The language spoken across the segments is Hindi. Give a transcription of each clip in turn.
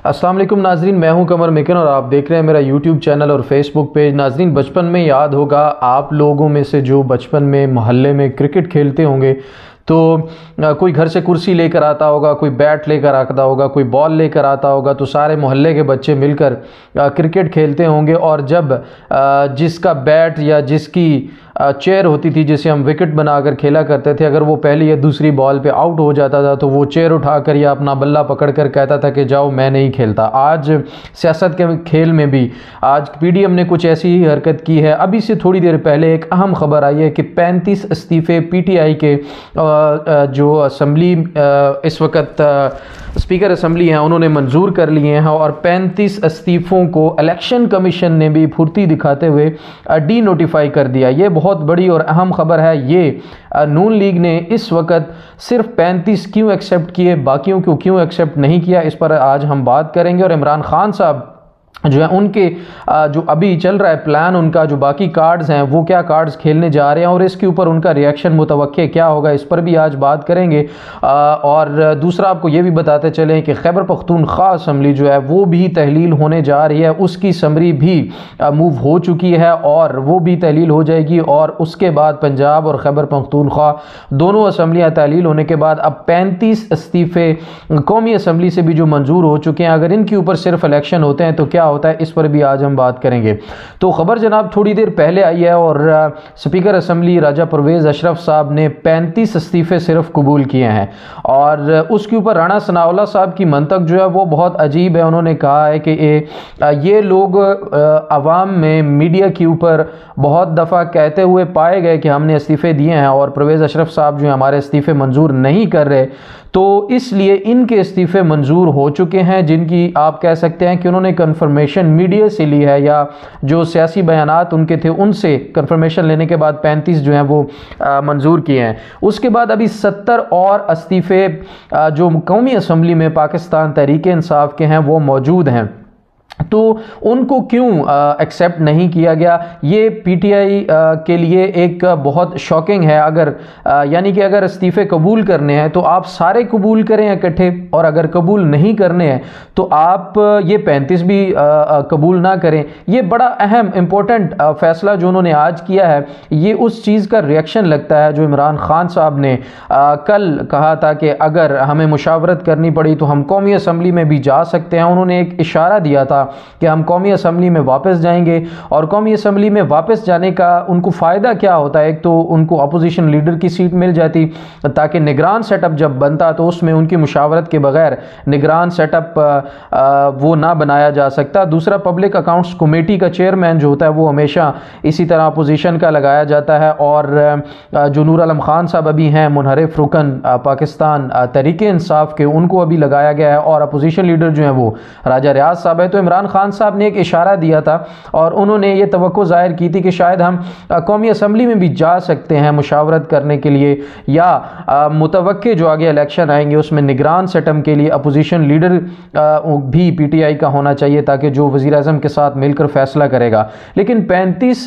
अस्सलाम वालेकुम नाजरीन, मैं हूं कमर मिकन और आप देख रहे हैं मेरा यूट्यूब चैनल और फेसबुक पेज। नाजरीन, बचपन में याद होगा आप लोगों में से जो बचपन में मोहल्ले में क्रिकेट खेलते होंगे तो कोई घर से कुर्सी लेकर आता होगा, कोई बैट लेकर आता होगा, कोई बॉल लेकर आता होगा, तो सारे मोहल्ले के बच्चे मिलकर क्रिकेट खेलते होंगे। और जब जिसका बैट या जिसकी चेयर होती थी जिसे हम विकेट बनाकर खेला करते थे, अगर वो पहली या दूसरी बॉल पे आउट हो जाता था तो वो चेयर उठाकर या अपना बल्ला पकड़कर कहता था कि जाओ मैं नहीं खेलता। आज सियासत के खेल में भी आज पीडीएम ने कुछ ऐसी ही हरकत की है। अभी से थोड़ी देर पहले एक अहम खबर आई है कि 35 इस्तीफ़े पीटीआई के जो असम्बली इस वक्त स्पीकर असम्बली हैं उन्होंने मंजूर कर लिए हैं और 35 इस्तीफ़ों को इलेक्शन कमीशन ने भी फुर्ती दिखाते हुए डी नोटिफाई कर दिया। ये बहुत बड़ी और अहम खबर है। ये नून लीग ने इस वक्त सिर्फ 35 क्यों एक्सेप्ट किए, बाकियों को क्यों एक्सेप्ट नहीं किया, इस पर आज हम बात करेंगे। और इमरान खान साहब जो है उनके जो अभी चल रहा है प्लान, उनका जो बाकी कार्ड्स हैं वो क्या कार्ड्स खेलने जा रहे हैं और इसके ऊपर उनका रिएक्शन मुतवक्के क्या होगा, इस पर भी आज बात करेंगे। और दूसरा आपको ये भी बताते चलें कि खैबर पख्तूनख्वा असम्बली जो है वो भी तहलील होने जा रही है, उसकी समरी भी मूव हो चुकी है और वो भी तहलील हो जाएगी। और उसके बाद पंजाब और खैबर पख्तूनख्वा दोनों असम्बलियाँ तहलील होने के बाद अब 35 इस्तीफ़े कौमी असम्बली से भी जो मंजूर हो चुके हैं, अगर इनके ऊपर सिर्फ इलेक्शन होते हैं तो क्या होता है, इस पर भी आज हम बात करेंगे। तो खबर जनाब थोड़ी देर पहले आई है और स्पीकर असम्बली राजा परवेज़ अशरफ साहब ने 35 इस्तीफ़े सिर्फ कबूल किए हैं। और उसके ऊपर राणा सनाउल्लाह साहब की मंतक जो है वो बहुत अजीब है। उन्होंने कहा है कि ये लोग अवाम में मीडिया के ऊपर बहुत दफ़ा कहते हुए पाए गए कि हमने इस्तीफ़े दिए हैं और परवेज़ अशरफ साहब जो हमारे इस्तीफ़े मंजूर नहीं कर रहे, तो इसलिए इनके इस्तीफ़े मंजूर हो चुके हैं, जिनकी आप कह सकते हैं कि उन्होंने कन्फर्मेशन मीडिया से ली है या जो सियासी बयानात उनके थे उनसे कन्फर्मेशन लेने के बाद 35 जो हैं वो मंजूर किए हैं। उसके बाद अभी 70 और इस्तीफ़े जो कौमी असम्बली में पाकिस्तान तहरीक इंसाफ के हैं वो मौजूद हैं, तो उनको क्यों एक्सेप्ट नहीं किया गया, ये पीटीआई के लिए एक बहुत शॉकिंग है। अगर यानी कि अगर इस्तीफ़े कबूल करने हैं तो आप सारे कबूल करें इकट्ठे, और अगर कबूल नहीं करने हैं तो आप ये 35 भी कबूल ना करें। ये बड़ा अहम इम्पोर्टेंट फ़ैसला जो उन्होंने आज किया है, ये उस चीज़ का रिएक्शन लगता है जो इमरान खान साहब ने कल कहा था कि अगर हमें मुशावरत करनी पड़ी तो हम कौमी असम्बली में भी जा सकते हैं। उन्होंने एक इशारा दिया था कि हम कौमी असम्बली में वापस जाएंगे, और कौमी असम्बली में वापस जाने का उनको फ़ायदा क्या होता है, एक तो उनको अपोजिशन लीडर की सीट मिल जाती ताकि निगरान सेटअप जब बनता तो उसमें उनकी मुशावरत के बगैर निगरान सेटअप वो ना बनाया जा सकता। दूसरा, पब्लिक अकाउंट्स कमेटी का चेयरमैन जो होता है वो हमेशा इसी तरह अपोजिशन का लगाया जाता है। और जो नूर आलम खान साहब अभी हैं मुनहरिफ रुकन पाकिस्तान तहरीक इंसाफ के, उनको अभी लगाया गया है, और अपोजिशन लीडर जो है वो राजा रियाज साहब है। तो इमरान खान साहब ने एक इशारा दिया था और उन्होंने ये तवक्को जाहिर की थी कि शायद हम कौमी असम्बली में भी जा सकते हैं मुशावरत करने के लिए, या मुतवक्के जो आगे इलेक्शन आएंगे उसमें निगरान सेटअप के लिए अपोजिशन लीडर भी पीटीआई का होना चाहिए ताकि जो वज़ीर आज़म के साथ मिलकर फैसला करेगा। लेकिन 35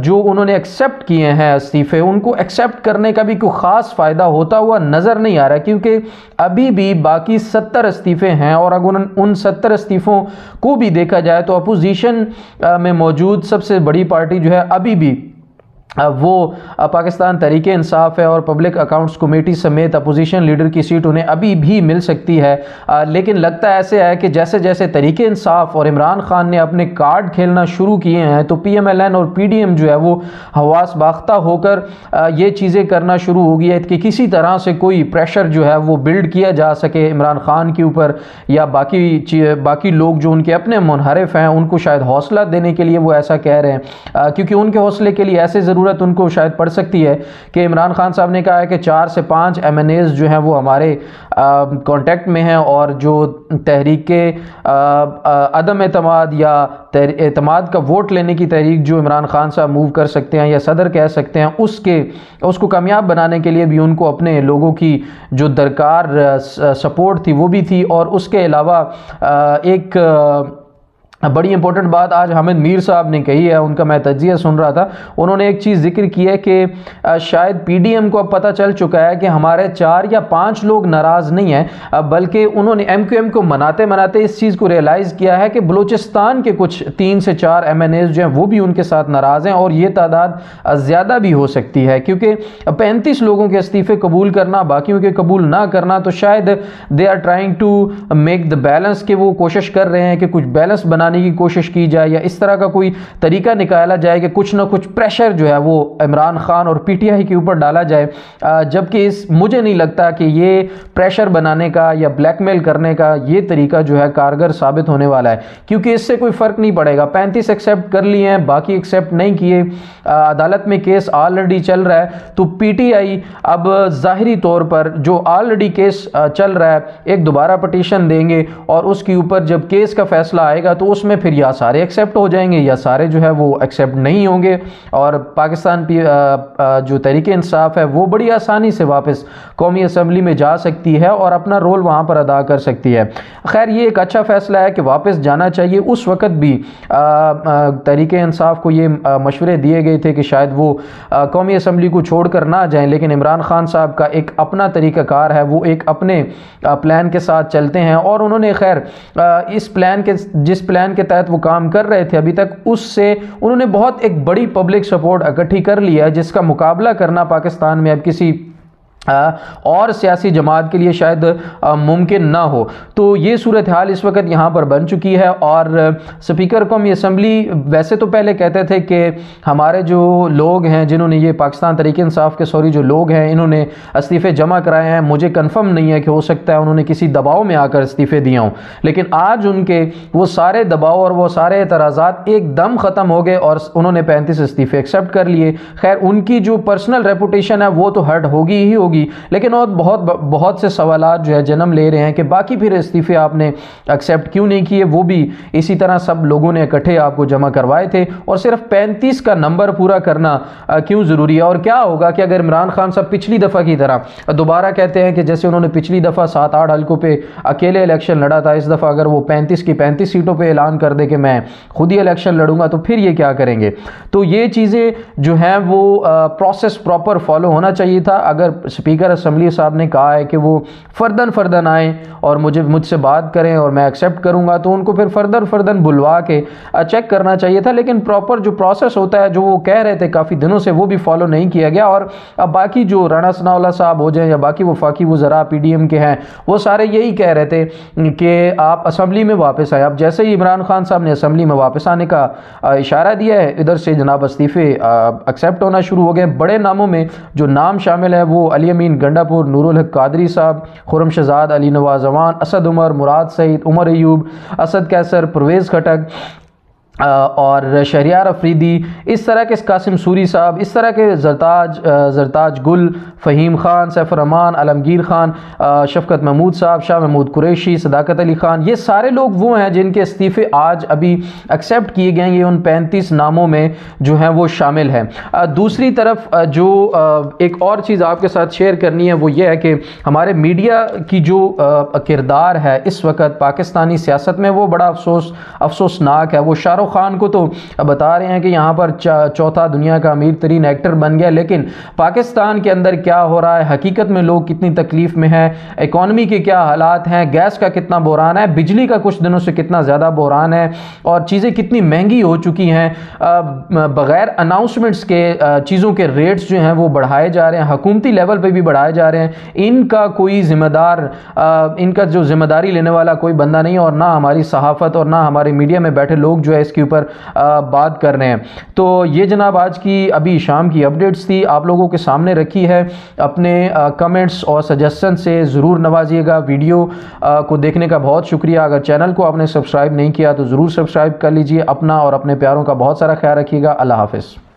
जो उन्होंने एक्सेप्ट किए हैं इस्तीफ़े, उनको एक्सेप्ट करने का भी कोई ख़ास फ़ायदा होता हुआ नज़र नहीं आ रहा, क्योंकि अभी भी बाकी 70 इस्तीफ़े हैं। और अगर उन 70 इस्तीफ़ों को भी देखा जाए तो अपोजिशन में मौजूद सबसे बड़ी पार्टी जो है अभी भी वो पाकिस्तान तहरीक इंसाफ है, और पब्लिक अकाउंट्स कमेटी समेत अपोजिशन लीडर की सीट उन्हें अभी भी मिल सकती है। लेकिन लगता ऐसे है कि जैसे जैसे तहरीक इंसाफ और इमरान खान ने अपने कार्ड खेलना शुरू किए हैं तो पीएमएलएन और पीडीएम जो है वो हवास बाख्ता होकर ये चीज़ें करना शुरू हो गई है कि किसी तरह से कोई प्रेशर जो है वो बिल्ड किया जा सके इमरान खान के ऊपर, या बाकी लोग जो उनके अपने मुनहरिफ हैं उनको शायद हौसला देने के लिए वो ऐसा कह रहे हैं, क्योंकि उनके हौसले के लिए ऐसे ज़रूरत उनको शायद पड़ सकती है कि इमरान खान साहब ने कहा है कि 4 से 5 एमएनएज जो हैं वो हमारे कांटेक्ट में हैं, और जो तहरीक अदम एतमाद या एतमाद का वोट लेने की तहरीक जो इमरान खान साहब मूव कर सकते हैं या सदर कह सकते हैं, उसको कामयाब बनाने के लिए भी उनको अपने लोगों की जो दरकार सपोर्ट थी वो भी थी। और उसके अलावा एक बड़ी इंपॉर्टेंट बात आज हामिद मीर साहब ने कही है, उनका मैं तज्जिया सुन रहा था। उन्होंने एक चीज़ जिक्र की है कि शायद पीडीएम को अब पता चल चुका है कि हमारे 4 या 5 लोग नाराज़ नहीं हैं, बल्कि उन्होंने एमक्यूएम को मनाते मनाते इस चीज़ को रियलाइज़ किया है कि बलूचिस्तान के कुछ 3 से 4 एमएनएज जो हैं वो भी उनके साथ नाराज़ हैं, और ये तादाद ज़्यादा भी हो सकती है, क्योंकि 35 लोगों के इस्तीफ़े कबूल करना, बाकियों के कबूल ना करना, तो शायद they are trying to make the balance, कि वो कोशिश कर रहे हैं कि कुछ बैलेंस बनाने की कोशिश की जाए, या इस तरह का कोई तरीका निकाला जाए कि कुछ ना कुछ प्रेशर जो है वो इमरान खान और पीटीआई के ऊपर डाला जाए। जबकि मुझे नहीं लगता कि ये प्रेशर बनाने का या ब्लैकमेल करने का ये तरीका जो है कारगर साबित होने वाला है, क्योंकि इससे कोई फ़र्क नहीं पड़ेगा। 35 एक्सेप्ट कर लिए हैं, बाकी एक्सेप्ट नहीं किए, अदालत में केस ऑलरेडी चल रहा है, तो पीटीआई अब ज़ाहिरी तौर पर जो ऑलरेडी केस चल रहा है एक दोबारा पटिशन देंगे, और उसके ऊपर जब केस का फैसला आएगा तो उसमें फिर या सारे एक्सेप्ट हो जाएंगे या सारे जो है वो एक्सेप्ट नहीं होंगे, और पाकिस्तान जो तहरीके इंसाफ है वो बड़ी आसानी से वापस कौमी असम्बली में जा सकती है और अपना रोल वहाँ पर अदा कर सकती है। खैर ये एक अच्छा फैसला है कि वापस जाना चाहिए। उस वक़्त भी तहरीके इंसाफ को ये मशवरे दिए गए थे कि शायद वो कौमी असम्बली को छोड़ कर ना जाएँ, लेकिन इमरान खान साहब का एक अपना तरीक़ाकार है, वो एक अपने प्लान के साथ चलते हैं, और उन्होंने खैर इस प्लान के जिस प्लान के तहत वो काम कर रहे थे अभी तक, उससे उन्होंने बहुत एक बड़ी पब्लिक सपोर्ट इकट्ठी कर लिया है, जिसका मुकाबला करना पाकिस्तान में अब किसी और सियासी जमात के लिए शायद मुमकिन ना हो। तो ये सूरत हाल इस वक्त यहाँ पर बन चुकी है। और स्पीकर कौमी असम्बली वैसे तो पहले कहते थे कि हमारे जो लोग हैं जिन्होंने ये पाकिस्तान तहरीक इंसाफ के जो लोग हैं इन्होंने इस्तीफ़े जमा कराए हैं, मुझे कंफर्म नहीं है कि हो सकता है उन्होंने किसी दबाव में आकर इस्तीफ़े दिए हों, लेकिन आज उनके वो सारे दबाव और वो सारे एतराज़ात एकदम ख़त्म हो गए और उन्होंने 35 इस्तीफ़े एक्सेप्ट कर लिए। खैर उनकी जो पर्सनल रेपुटेशन है वो तो हर्ट होगी ही होगी, लेकिन और बहुत से सवालात जो है जन्म ले रहे हैं कि बाकी फिर इस्तीफे आपने एक्सेप्ट क्यों नहीं किए। वो भी इसी तरह सब लोगों ने इकट्ठे आपको जमा करवाए थे, और सिर्फ 35 का नंबर पूरा करना क्यों ज़रूरी है। और क्या होगा कि अगर इमरान खान साहब पिछली दफ़ा की तरह दोबारा कहते हैं कि जैसे उन्होंने पिछली दफ़ा 7-8 हल्कों पे अकेले इलेक्शन लड़ा था, इस दफ़ा अगर वो 35 की 35 सीटों पर ऐलान कर दे कि मैं खुद ही इलेक्शन लड़ूंगा, तो फिर ये क्या करेंगे। तो ये चीज़ें जो हैं वो प्रोसेस प्रॉपर फॉलो होना चाहिए था। अगर स्पीकर असम्बली साहब ने कहा है कि वो फर्दन आए और मुझसे बात करें और मैं एक्सेप्ट करूंगा, तो उनको फिर फर्दन बुलवा के चेक करना चाहिए था। लेकिन प्रॉपर जो प्रोसेस होता है, जो वो कह रहे थे काफ़ी दिनों से, वो भी फॉलो नहीं किया गया। और अब बाकी जो राणा सनाउल्लाह साहब हो जाए या बाकी वफाकी वज़रा पीडीएम के हैं, वो सारे यही कह रहे थे कि आप असम्बली में वापस आए। अब जैसे ही इमरान खान साहब ने असम्बली में वापस आने का इशारा दिया है, इधर से जनाब इस्तीफ़े एक्सेप्ट होना शुरू हो गए। बड़े नामों में जो नाम शामिल है वो अली अमीन गंडापुर, नूरुल हक कादरी साहब, खुर्रम शहजाद, अली नवाज अवान, असद उमर, मुराद सईद, उमर अयूब, असद कैसर, परवेज़ खटक और शहरियार अफरीदी, इस तरह के कासिम सूरी साहब, इस तरह के जरताज गुल, फ़हीम खान, सैफुर रहमान, आलमगीर खान, शफकत महमूद साहब, शाह महमूद कुरैशी, सदाकत अली खान, ये सारे लोग वो हैं जिनके इस्तीफ़े आज अभी एक्सेप्ट किए गए। ये उन 35 नामों में जो हैं वो शामिल हैं। दूसरी तरफ जो एक और चीज़ आपके साथ शेयर करनी है वो ये है कि हमारे मीडिया की जो किरदार है इस वक्त पाकिस्तानी सियासत में, वो बड़ा अफसोसनाक है। वो शाहरुख खान को तो बता रहे हैं कि यहाँ पर चौथा दुनिया का अमीर तरीन एक्टर बन गया, लेकिन पाकिस्तान के अंदर क्या हो रहा है, हकीकत में लोग कितनी तकलीफ में हैं, इकॉनमी के क्या हालात हैं, गैस का कितना बहरान है, बिजली का कुछ दिनों से कितना ज़्यादा बहरान है, और चीज़ें कितनी महंगी हो चुकी हैं। बग़ैर अनाउंसमेंट्स के चीज़ों के रेट्स जो हैं वो बढ़ाए जा रहे हैं, हुकूमती लेवल पर भी बढ़ाए जा रहे हैं। इनका कोई ज़िम्मेदार, इनका जो ज़िम्मेदारी लेने वाला कोई बंदा नहीं, और ना हमारी सहाफ़त और ना हमारे मीडिया में बैठे लोग जो है इसके ऊपर बात कर रहे हैं। तो ये जनाब आज की अभी शाम की अपडेट्स थी, आप लोगों के सामने रखी है। अपने कमेंट्स और सजेशन से ज़रूर नवाजिएगा। वीडियो को देखने का बहुत शुक्रिया। अगर चैनल को आपने सब्सक्राइब नहीं किया तो ज़रूर सब्सक्राइब कर लीजिए। अपना और अपने प्यारों का बहुत सारा ख्याल रखिएगा। अल्लाह हाफ़िज़।